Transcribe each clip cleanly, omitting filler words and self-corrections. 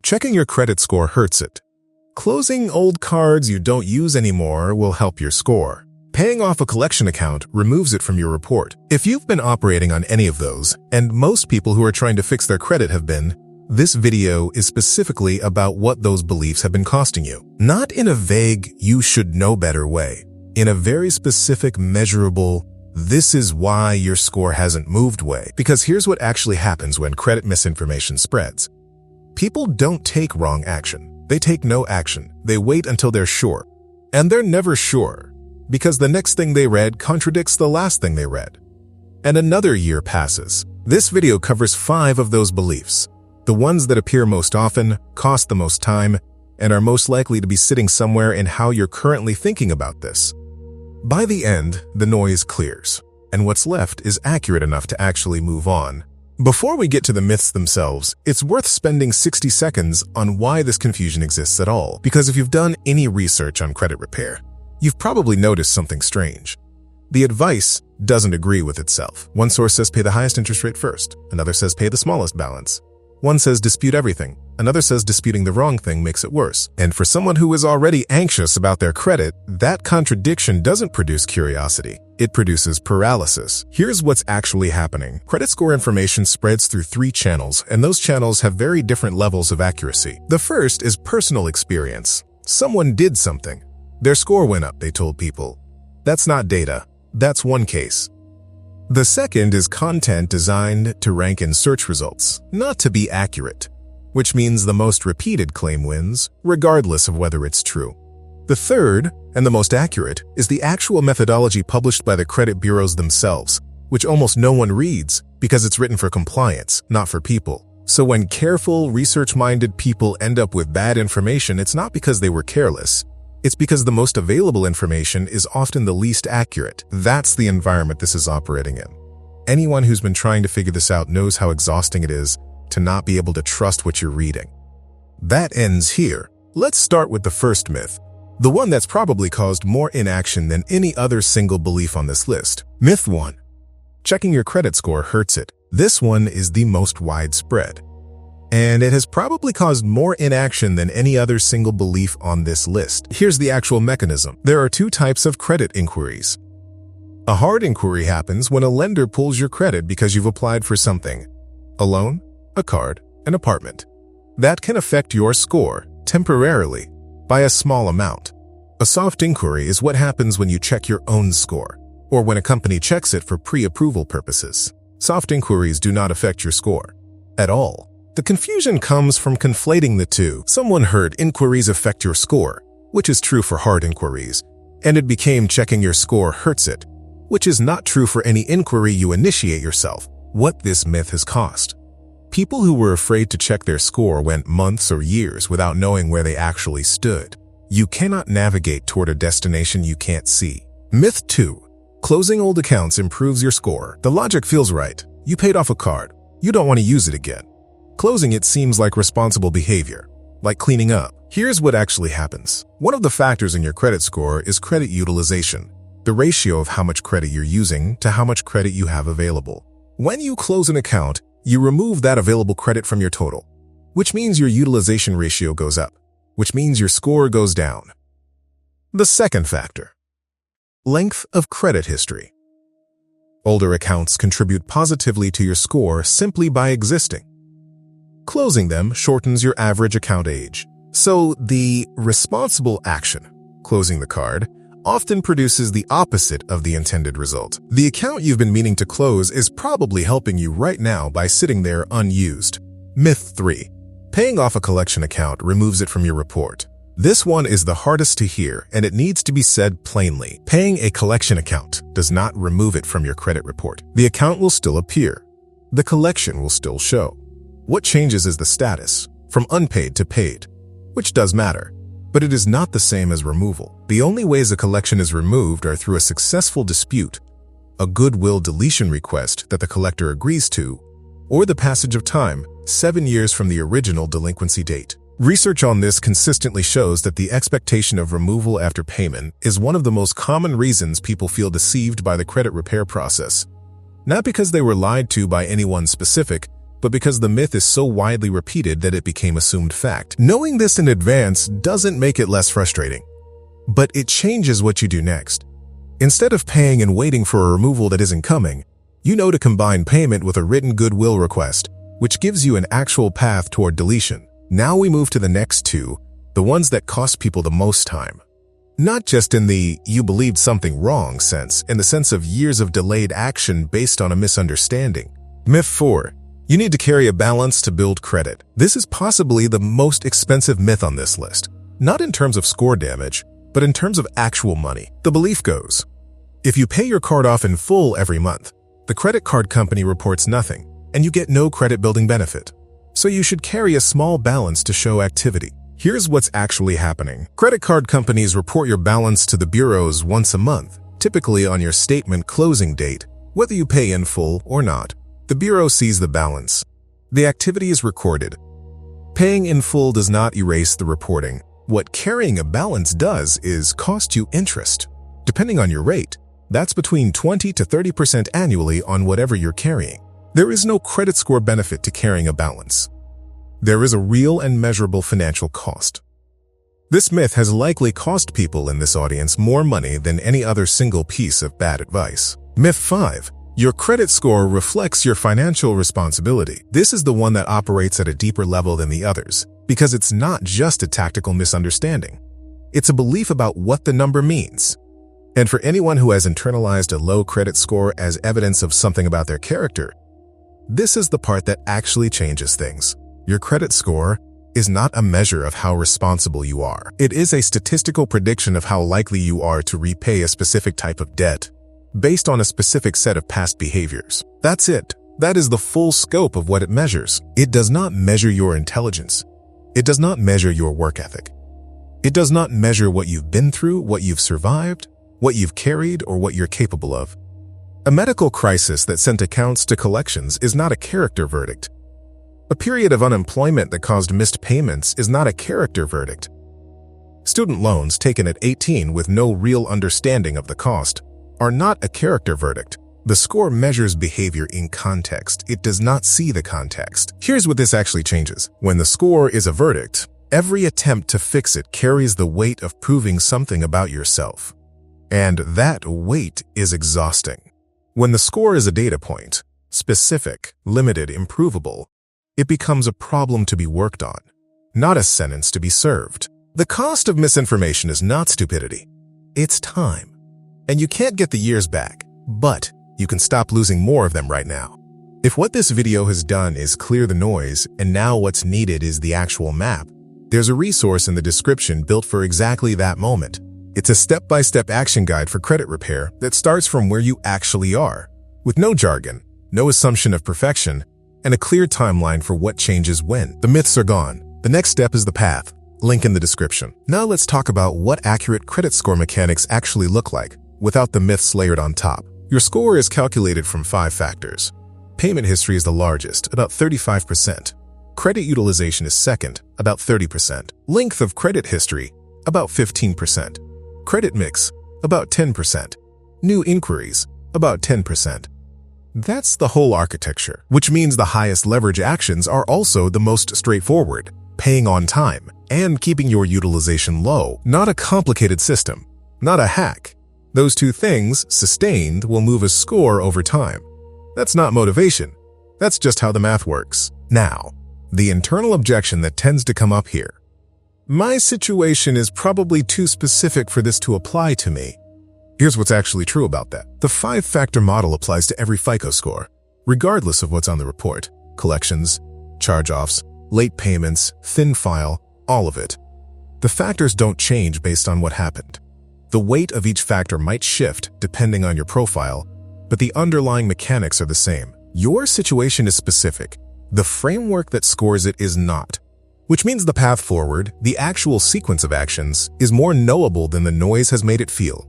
Checking your credit score hurts it. Closing old cards you don't use anymore will help your score. Paying off a collection account removes it from your report. If you've been operating on any of those, and most people who are trying to fix their credit have been, this video is specifically about what those beliefs have been costing you. Not in a vague, you should know better way. In a very specific, measurable, this is why your score hasn't moved way. Because here's what actually happens when credit misinformation spreads. People don't take wrong action. They take no action. They wait until they're sure. And they're never sure, because the next thing they read contradicts the last thing they read. And another year passes. This video covers 5 of those beliefs. The ones that appear most often, cost the most time, and are most likely to be sitting somewhere in how you're currently thinking about this. By the end, the noise clears, and what's left is accurate enough to actually move on. Before we get to the myths themselves, it's worth spending 60 seconds on why this confusion exists at all. Because if you've done any research on credit repair, you've probably noticed something strange. The advice doesn't agree with itself. One source says pay the highest interest rate first. Another says pay the smallest balance. One says dispute everything. Another says disputing the wrong thing makes it worse. And for someone who is already anxious about their credit, that contradiction doesn't produce curiosity. It produces paralysis. Here's what's actually happening. Credit score information spreads through 3 channels, and those channels have very different levels of accuracy. The first is personal experience. Someone did something. Their score went up, they told people. That's not data. That's one case. The second is content designed to rank in search results, not to be accurate, which means the most repeated claim wins, regardless of whether it's true. The third, and the most accurate, is the actual methodology published by the credit bureaus themselves, which almost no one reads because it's written for compliance, not for people. So when careful, research-minded people end up with bad information, it's not because they were careless. It's because the most available information is often the least accurate. That's the environment this is operating in. Anyone who's been trying to figure this out knows how exhausting it is to not be able to trust what you're reading. That ends here. Let's start with the first myth, the one that's probably caused more inaction than any other single belief on this list. Myth 1. Checking your credit score hurts it. This one is the most widespread, and it has probably caused more inaction than any other single belief on this list. Here's the actual mechanism. There are 2 types of credit inquiries. A hard inquiry happens when a lender pulls your credit because you've applied for something: a loan, a card, an apartment. That can affect your score temporarily by a small amount. A soft inquiry is what happens when you check your own score, or when a company checks it for pre-approval purposes. Soft inquiries do not affect your score at all. The confusion comes from conflating the two. Someone heard inquiries affect your score, which is true for hard inquiries, and it became checking your score hurts it, which is not true for any inquiry you initiate yourself. What this myth has cost. People who were afraid to check their score went months or years without knowing where they actually stood. You cannot navigate toward a destination you can't see. Myth 2. Closing old accounts improves your score. The logic feels right. You paid off a card. You don't want to use it again. Closing it seems like responsible behavior, like cleaning up. Here's what actually happens. One of the factors in your credit score is credit utilization, the ratio of how much credit you're using to how much credit you have available. When you close an account, you remove that available credit from your total, which means your utilization ratio goes up, which means your score goes down. The second factor. Length of credit history. Older accounts contribute positively to your score simply by existing. Closing them shortens your average account age. So the responsible action, closing the card, often produces the opposite of the intended result. The account you've been meaning to close is probably helping you right now by sitting there unused. Myth 3. Paying off a collection account removes it from your report. This one is the hardest to hear, and it needs to be said plainly. Paying a collection account does not remove it from your credit report. The account will still appear. The collection will still show. What changes is the status, from unpaid to paid, which does matter, but it is not the same as removal. The only ways a collection is removed are through a successful dispute, a goodwill deletion request that the collector agrees to, or the passage of time, 7 years from the original delinquency date. Research on this consistently shows that the expectation of removal after payment is one of the most common reasons people feel deceived by the credit repair process. Not because they were lied to by anyone specific, but because the myth is so widely repeated that it became assumed fact. Knowing this in advance doesn't make it less frustrating, but it changes what you do next. Instead of paying and waiting for a removal that isn't coming, you know to combine payment with a written goodwill request, which gives you an actual path toward deletion. Now we move to the next two, the ones that cost people the most time. Not just in the "you believed something wrong" sense, in the sense of years of delayed action based on a misunderstanding. Myth 4. You need to carry a balance to build credit. This is possibly the most expensive myth on this list. Not in terms of score damage, but in terms of actual money. The belief goes, if you pay your card off in full every month, the credit card company reports nothing, and you get no credit-building benefit. So you should carry a small balance to show activity. Here's what's actually happening. Credit card companies report your balance to the bureaus once a month, typically on your statement closing date, whether you pay in full or not. The bureau sees the balance. The activity is recorded. Paying in full does not erase the reporting. What carrying a balance does is cost you interest. Depending on your rate, that's between 20 to 30% annually on whatever you're carrying. There is no credit score benefit to carrying a balance. There is a real and measurable financial cost. This myth has likely cost people in this audience more money than any other single piece of bad advice. Myth 5. Your credit score reflects your financial responsibility. This is the one that operates at a deeper level than the others, because it's not just a tactical misunderstanding. It's a belief about what the number means. And for anyone who has internalized a low credit score as evidence of something about their character, this is the part that actually changes things. Your credit score is not a measure of how responsible you are. It is a statistical prediction of how likely you are to repay a specific type of debt, based on a specific set of past behaviors. That's it. That is the full scope of what it measures. It does not measure your intelligence. It does not measure your work ethic. It does not measure what you've been through, what you've survived, what you've carried, or what you're capable of. A medical crisis that sent accounts to collections is not a character verdict. A period of unemployment that caused missed payments is not a character verdict. Student loans taken at 18 with no real understanding of the cost are not a character verdict. The score measures behavior in context. It does not see the context. Here's what this actually changes. When the score is a verdict, every attempt to fix it carries the weight of proving something about yourself. And that weight is exhausting. When the score is a data point, specific, limited, improvable, it becomes a problem to be worked on, not a sentence to be served. The cost of misinformation is not stupidity. It's time. And you can't get the years back, but you can stop losing more of them right now. If what this video has done is clear the noise, and now what's needed is the actual map, there's a resource in the description built for exactly that moment. It's a step-by-step action guide for credit repair that starts from where you actually are, with no jargon, no assumption of perfection, and a clear timeline for what changes when. The myths are gone. The next step is the path. Link in the description. Now let's talk about what accurate credit score mechanics actually look like, without the myths layered on top. Your score is calculated from 5 factors. Payment history is the largest, about 35%. Credit utilization is second, about 30%. Length of credit history, about 15%. Credit mix, about 10%. New inquiries, about 10%. That's the whole architecture, which means the highest leverage actions are also the most straightforward, paying on time and keeping your utilization low. Not a complicated system, not a hack. Those two things, sustained, will move a score over time. That's not motivation. That's just how the math works. Now, the internal objection that tends to come up here. My situation is probably too specific for this to apply to me. Here's what's actually true about that. The 5-factor model applies to every ficoscore, regardless of what's on the report. Collections, charge-offs, late payments, thin file, all of it. The factors don't change based on what happened. The weight of each factor might shift depending on your profile, but the underlying mechanics are the same. Your situation is specific. The framework that scores it is not, which means the path forward, the actual sequence of actions, is more knowable than the noise has made it feel.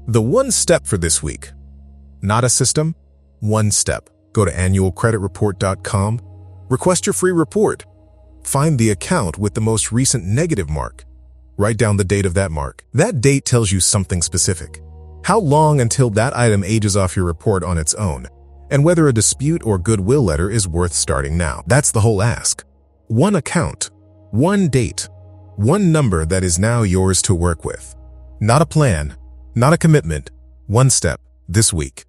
The one step for this week. Not a system, one step. Go to annualcreditreport.com, request your free report. Find the account with the most recent negative mark. Write down the date of that mark. That date tells you something specific. How long until that item ages off your report on its own? and whether a dispute or goodwill letter is worth starting now. That's the whole ask. One account, one date, one number that is now yours to work with. Not a plan, not a commitment, one step this week.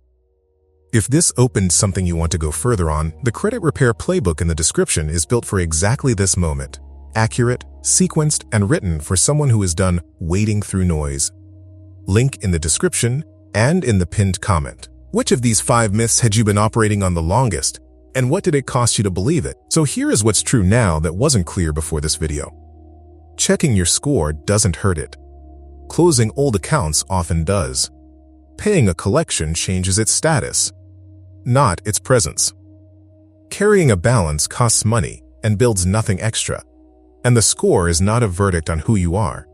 If this opened something you want to go further on, the Credit Repair Playbook in the description is built for exactly this moment. Accurate, sequenced, and written for someone who is done wading through noise. Link in the description and in the pinned comment. Which of these 5 myths had you been operating on the longest? And what did it cost you to believe it? So here is what's true now that wasn't clear before this video. Checking your score doesn't hurt it. Closing old accounts often does. Paying a collection changes its status, not its presence. Carrying a balance costs money and builds nothing extra. And the score is not a verdict on who you are.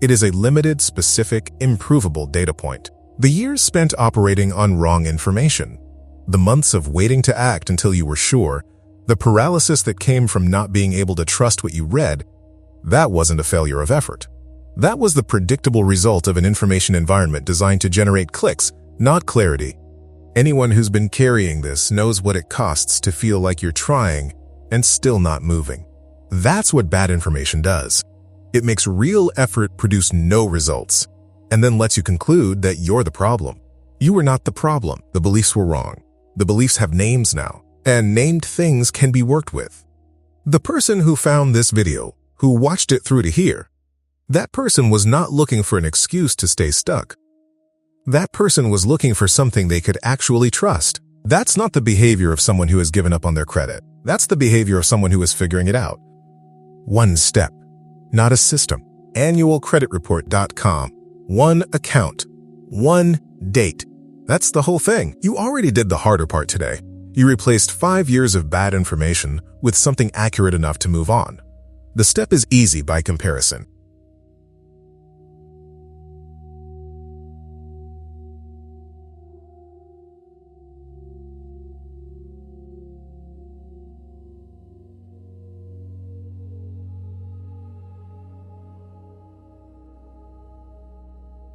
It is a limited, specific, improvable data point. The years spent operating on wrong information, the months of waiting to act until you were sure, the paralysis that came from not being able to trust what you read, that wasn't a failure of effort. That was the predictable result of an information environment designed to generate clicks, not clarity. Anyone who's been carrying this knows what it costs to feel like you're trying and still not moving. That's what bad information does. It makes real effort produce no results, and then lets you conclude that you're the problem. You were not the problem. The beliefs were wrong. The beliefs have names now, and named things can be worked with. The person who found this video, who watched it through to here, that person was not looking for an excuse to stay stuck. That person was looking for something they could actually trust. That's not the behavior of someone who has given up on their credit. That's the behavior of someone who is figuring it out. One step, not a system. Annualcreditreport.com. One account, one date. That's the whole thing. You already did the harder part today. You replaced 5 years of bad information with something accurate enough to move on. The step is easy by comparison.